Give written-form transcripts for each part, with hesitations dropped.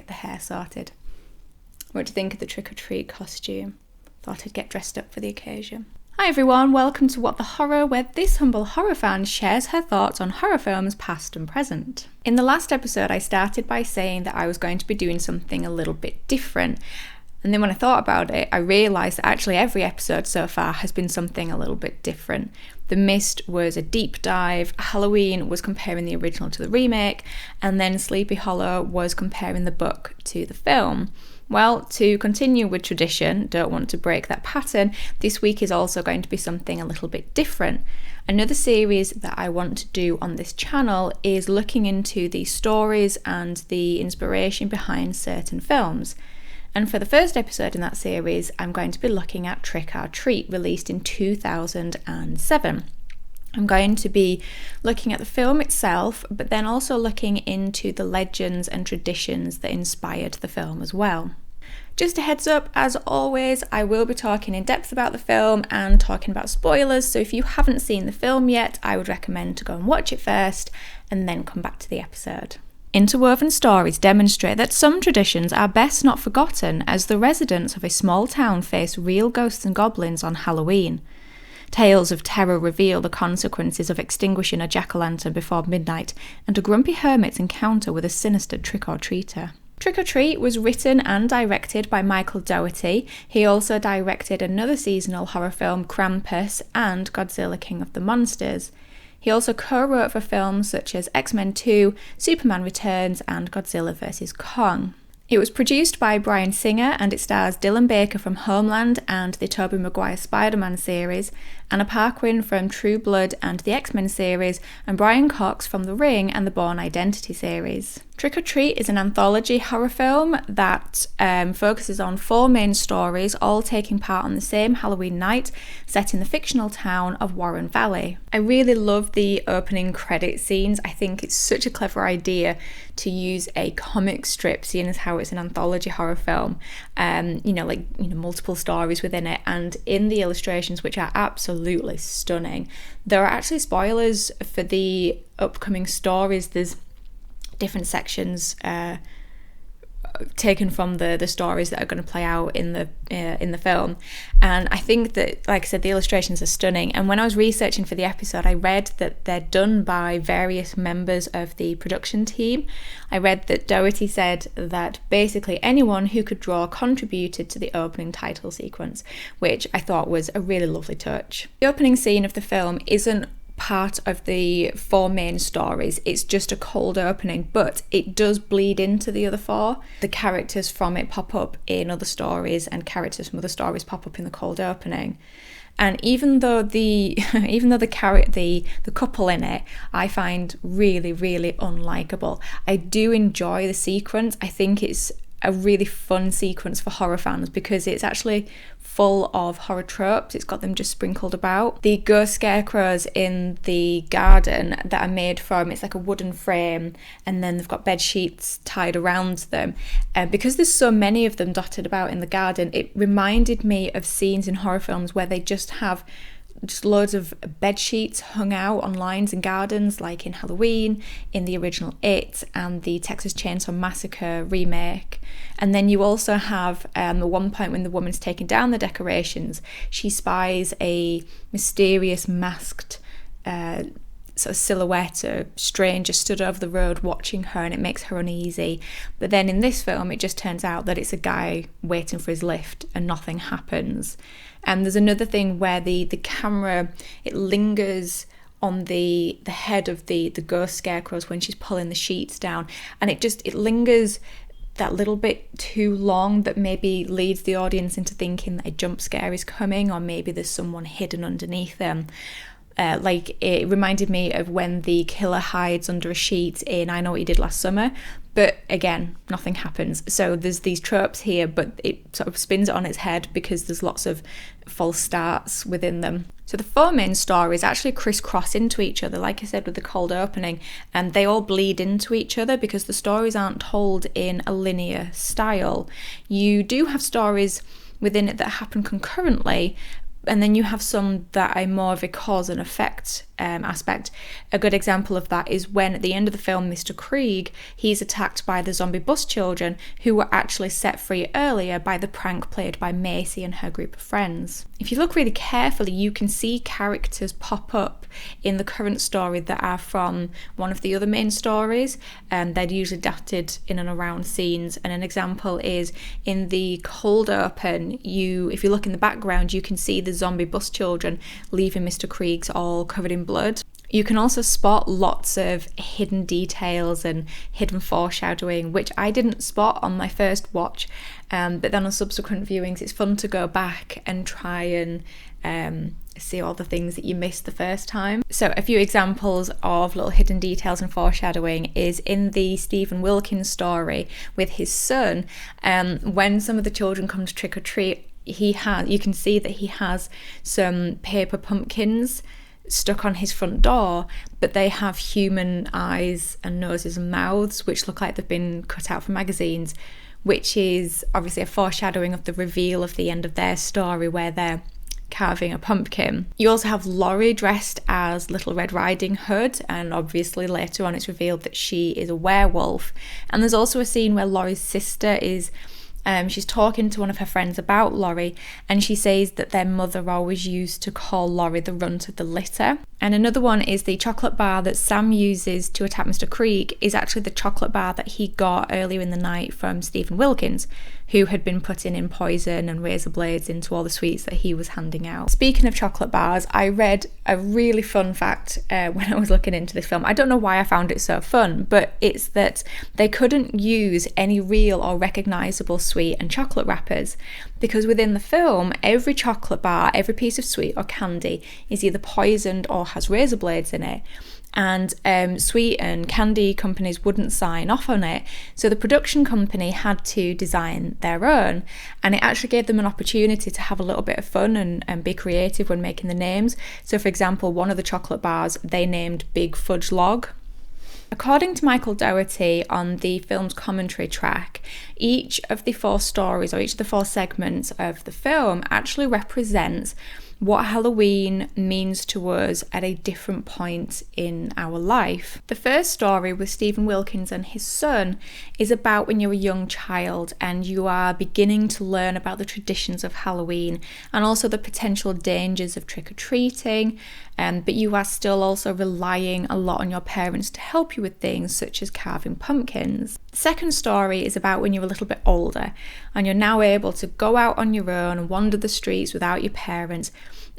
the hair sorted. What do you think of the trick-or-treat costume? Thought I'd get dressed up for the occasion. Hi everyone, welcome to What the Horror, where this humble horror fan shares her thoughts on horror films past and present. In the last episode, I started by saying that I was going to be doing something a little bit different. And then when I thought about it, I realised that actually every episode so far has been something a little bit different. The Mist was a deep dive, Halloween was comparing the original to the remake, and then Sleepy Hollow was comparing the book to the film. Well, to continue with tradition, don't want to break that pattern, this week is also going to be something a little bit different. Another series that I want to do on this channel is looking into the stories and the inspiration behind certain films. And for the first episode in that series, I'm going to be looking at Trick or Treat, released in 2007. I'm going to be looking at the film itself, but then also looking into the legends and traditions that inspired the film as well. Just a heads up, as always, I will be talking in depth about the film and talking about spoilers, so if you haven't seen the film yet, I would recommend to go and watch it first and then come back to the episode. Interwoven stories demonstrate that some traditions are best not forgotten as the residents of a small town face real ghosts and goblins on Halloween. Tales of terror reveal the consequences of extinguishing a jack-o'-lantern before midnight and a grumpy hermit's encounter with a sinister trick-or-treater. Trick or Treat was written and directed by Michael Dougherty. He also directed another seasonal horror film, Krampus, and Godzilla King of the Monsters. He also co-wrote for films such as X-Men 2, Superman Returns, and Godzilla vs. Kong. It was produced by Bryan Singer and it stars Dylan Baker from Homeland and the Tobey Maguire Spider-Man series, Anna Paquin from True Blood and the X-Men series, and Brian Cox from The Ring and the Bourne Identity series. Trick or Treat is an anthology horror film that focuses on 4 main stories, all taking part on the same Halloween night, set in the fictional town of Warren Valley. I really love the opening credit scenes. I think it's such a clever idea to use a comic strip, seeing as how it's an anthology horror film, multiple stories within it, and in the illustrations, which are absolutely stunning. There are actually spoilers for the upcoming stories. There's different sections taken from the stories that are going to play out in the film, and I think that, like I said, the illustrations are stunning. And when I was researching for the episode, I read that they're done by various members of the production team. I read that Dougherty said that basically anyone who could draw contributed to the opening title sequence, which I thought was a really lovely touch. The opening scene of the film isn't part of the 4 main stories, it's just a cold opening, but it does bleed into the other 4. The characters from it pop up in other stories and characters from other stories pop up in the cold opening. And even though the couple in it I find really, really unlikable, I do enjoy the sequence. I think it's a really fun sequence for horror fans because it's actually full of horror tropes. It's got them just sprinkled about. The ghost scarecrows in the garden that are made from, it's like a wooden frame, and then they've got bed sheets tied around them. Because there's so many of them dotted about in the garden, it reminded me of scenes in horror films where they just have loads of bed sheets hung out on lines in gardens, like in Halloween, in the original It, and the Texas Chainsaw Massacre remake. And then you also have at one point when the woman's taking down the decorations, she spies a mysterious masked sort of silhouette, a stranger stood over the road watching her, and it makes her uneasy. But then in this film, it just turns out that it's a guy waiting for his lift and nothing happens. And there's another thing where the camera, it lingers on the head of the ghost scarecrows when she's pulling the sheets down, and it lingers that little bit too long, that maybe leads the audience into thinking that a jump scare is coming, or maybe there's someone hidden underneath them. It reminded me of when the killer hides under a sheet in I Know What You Did Last Summer, but again, nothing happens. So there's these tropes here, but it sort of spins it on its head because there's lots of false starts within them. So the 4 main stories actually crisscross into each other, like I said, with the cold opening, and they all bleed into each other because the stories aren't told in a linear style. You do have stories within it that happen concurrently, And then you have some that are more of a cause and effect aspect. A good example of that is when at the end of the film, Mr. Krieg, he's attacked by the zombie bus children who were actually set free earlier by the prank played by Macy and her group of friends. If you look really carefully, you can see characters pop up in the current story that are from one of the other main stories, and they're usually dotted in and around scenes. And an example is in the cold open, if you look in the background, you can see the zombie bus children leaving Mr. Krieg's all covered in blood. You can also spot lots of hidden details and hidden foreshadowing, which I didn't spot on my first watch, but then on subsequent viewings it's fun to go back and try and see all the things that you missed the first time. So a few examples of little hidden details and foreshadowing is in the Stephen Wilkins story with his son. When some of the children come to trick or treat, you can see that he has some paper pumpkins stuck on his front door, but they have human eyes and noses and mouths which look like they've been cut out from magazines, which is obviously a foreshadowing of the reveal of the end of their story where they're carving a pumpkin. You also have Laurie dressed as Little Red Riding Hood, and obviously later on it's revealed that she is a werewolf. And there's also a scene where Laurie's sister is she's talking to one of her friends about Laurie, and she says that their mother always used to call Laurie the runt of the litter. And another one is the chocolate bar that Sam uses to attack Mr. Krieg is actually the chocolate bar that he got earlier in the night from Stephen Wilkins, who had been putting in poison and razor blades into all the sweets that he was handing out. Speaking of chocolate bars, I read a really fun fact when I was looking into this film. I don't know why I found it so fun, but it's that they couldn't use any real or recognisable sweet and chocolate wrappers because within the film, every chocolate bar, every piece of sweet or candy is either poisoned or has razor blades in it. And sweet and candy companies wouldn't sign off on it, so the production company had to design their own, and it actually gave them an opportunity to have a little bit of fun and be creative when making the names. So for example, one of the chocolate bars they named Big Fudge Log. According to Michael Dougherty on the film's commentary track, each of the 4 stories or each of the 4 segments of the film actually represents what Halloween means to us at a different point in our life. The first story with Stephen Wilkins and his son is about when you're a young child and you are beginning to learn about the traditions of Halloween and also the potential dangers of trick-or-treating, but you are still also relying a lot on your parents to help you with things such as carving pumpkins. The second story is about when you're a little bit older and you're now able to go out on your own and wander the streets without your parents,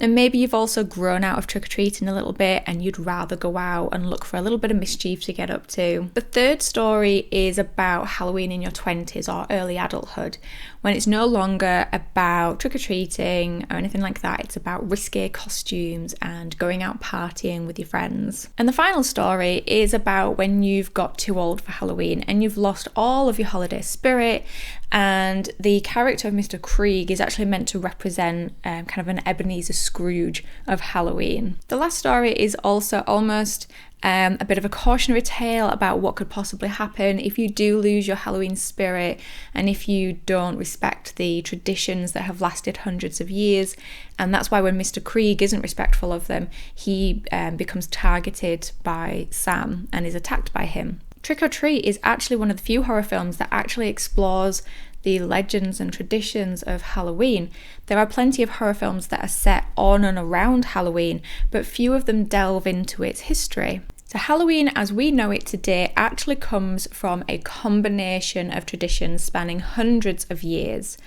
and maybe you've also grown out of trick-or-treating a little bit and you'd rather go out and look for a little bit of mischief to get up to. The third story is about Halloween in your 20s or early adulthood, when it's no longer about trick-or-treating or anything like that. It's about risque costumes and going out partying with your friends. And the final story is about when you've got too old for Halloween and you've lost all of your holiday spirit, and the character of Mr. Krieg is actually meant to represent kind of an Ebenezer Scrooge of Halloween. The last story is also almost a bit of a cautionary tale about what could possibly happen if you do lose your Halloween spirit and if you don't respect the traditions that have lasted hundreds of years. And that's why when Mr. Krieg isn't respectful of them, he becomes targeted by Sam and is attacked by him. Trick or Treat is actually one of the few horror films that actually explores the legends and traditions of Halloween. There are plenty of horror films that are set on and around Halloween, but few of them delve into its history. So Halloween as we know it today actually comes from a combination of traditions spanning hundreds of years.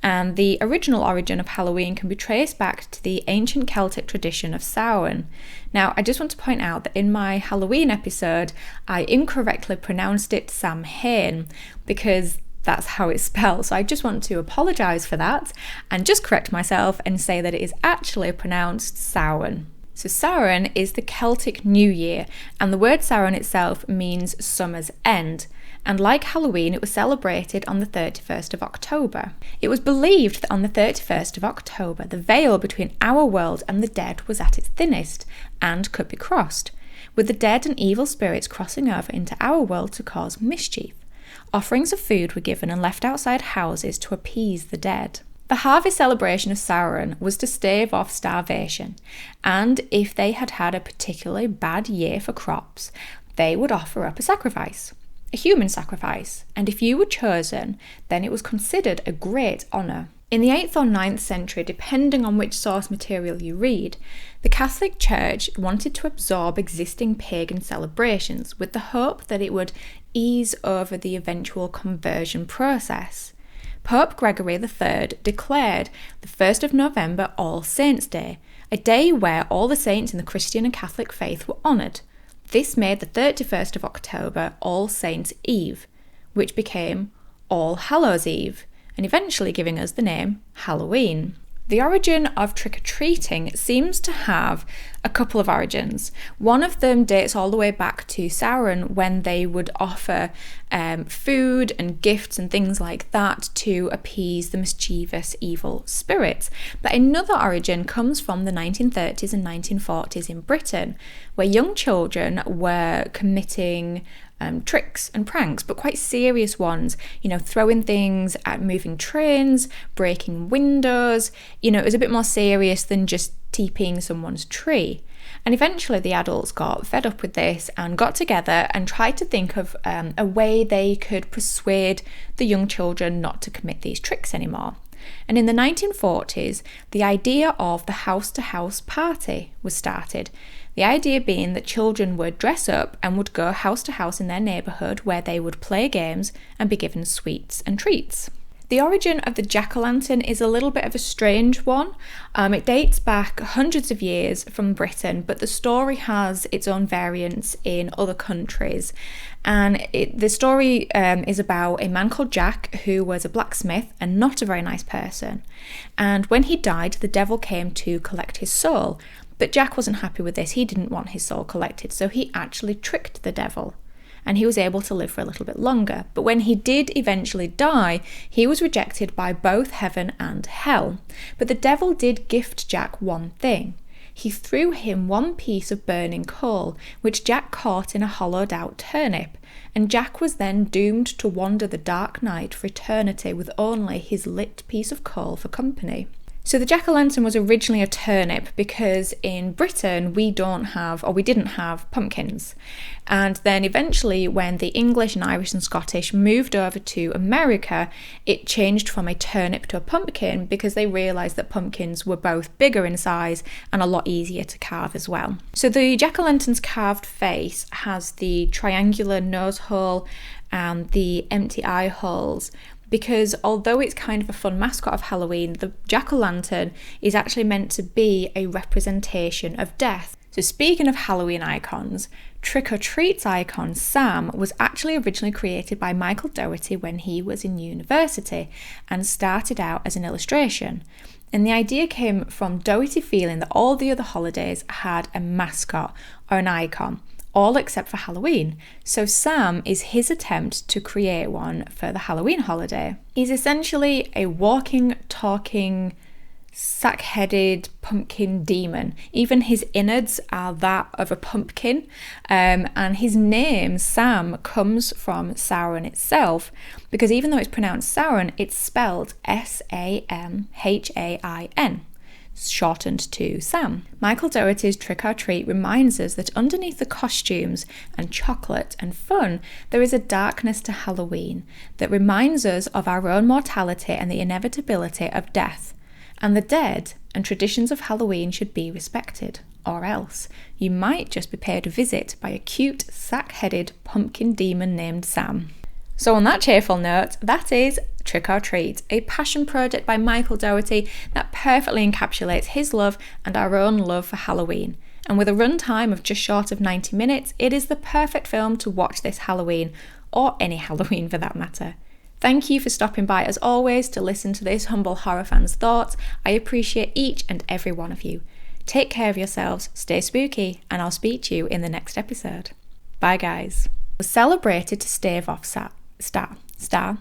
And the original origin of Halloween can be traced back to the ancient Celtic tradition of Samhain. Now, I just want to point out that in my Halloween episode, I incorrectly pronounced it Samhain because that's how it's spelled. So I just want to apologise for that and just correct myself and say that it is actually pronounced Samhain. So Samhain is the Celtic New Year, and the word Samhain itself means summer's end. And like Halloween, it was celebrated on the 31st of October. It was believed that on the 31st of October, the veil between our world and the dead was at its thinnest and could be crossed, with the dead and evil spirits crossing over into our world to cause mischief. Offerings of food were given and left outside houses to appease the dead. The harvest celebration of Samhain was to stave off starvation, and if they had had a particularly bad year for crops, they would offer up a sacrifice, a human sacrifice, and if you were chosen, then it was considered a great honour. In the 8th or 9th century, depending on which source material you read, the Catholic Church wanted to absorb existing pagan celebrations with the hope that it would ease over the eventual conversion process. Pope Gregory III declared the 1st of November All Saints' Day, a day where all the saints in the Christian and Catholic faith were honoured. This made the 31st of October All Saints' Eve, which became All Hallows' Eve, and eventually giving us the name Halloween. The origin of trick-or-treating seems to have a couple of origins. One of them dates all the way back to Samhain, when they would offer food and gifts and things like that to appease the mischievous evil spirits. But another origin comes from the 1930s and 1940s in Britain, where young children were committing tricks and pranks, but quite serious ones, throwing things at moving trains, breaking windows. It was a bit more serious than just TPing someone's tree. And eventually the adults got fed up with this and got together and tried to think of a way they could persuade the young children not to commit these tricks anymore. And in the 1940s, the idea of the house-to-house party was started. The idea being that children would dress up and would go house to house in their neighbourhood, where they would play games and be given sweets and treats. The origin of the jack-o'-lantern is a little bit of a strange one. It dates back hundreds of years from Britain, but the story has its own variants in other countries. And the story is about a man called Jack, who was a blacksmith and not a very nice person. And when he died, the devil came to collect his soul. But Jack wasn't happy with this. He didn't want his soul collected, so he actually tricked the devil. And he was able to live for a little bit longer. But when he did eventually die, he was rejected by both heaven and hell. But the devil did gift Jack one thing. He threw him one piece of burning coal, which Jack caught in a hollowed out turnip. And Jack was then doomed to wander the dark night for eternity with only his lit piece of coal for company. So the jack-o'-lantern was originally a turnip because in Britain we didn't have pumpkins. And then eventually when the English and Irish and Scottish moved over to America, it changed from a turnip to a pumpkin because they realised that pumpkins were both bigger in size and a lot easier to carve as well. So the jack-o'-lantern's carved face has the triangular nose hole and the empty eye holes, because although it's kind of a fun mascot of Halloween, the jack-o'-lantern is actually meant to be a representation of death. So speaking of Halloween icons, Trick or Treat's icon Sam was actually originally created by Michael Dougherty when he was in university and started out as an illustration. And the idea came from Dougherty feeling that all the other holidays had a mascot or an icon, all except for Halloween. So Sam is his attempt to create one for the Halloween holiday. He's essentially a walking, talking, sack-headed pumpkin demon. Even his innards are that of a pumpkin. And his name, Sam, comes from Samhain itself, because even though it's pronounced Samhain, it's spelled Samhain, shortened to Sam. Michael Dougherty's Trick or Treat reminds us that underneath the costumes and chocolate and fun, there is a darkness to Halloween that reminds us of our own mortality and the inevitability of death. And the dead and traditions of Halloween should be respected, or else you might just be paid a visit by a cute, sack-headed pumpkin demon named Sam. So on that cheerful note, that is Trick or Treat, a passion project by Michael Dougherty that perfectly encapsulates his love and our own love for Halloween. And with a runtime of just short of 90 minutes, it is the perfect film to watch this Halloween, or any Halloween for that matter. Thank you for stopping by as always to listen to this humble horror fan's thoughts. I appreciate each and every one of you. Take care of yourselves, stay spooky, and I'll speak to you in the next episode. Bye guys. Was celebrated to stave off starvation.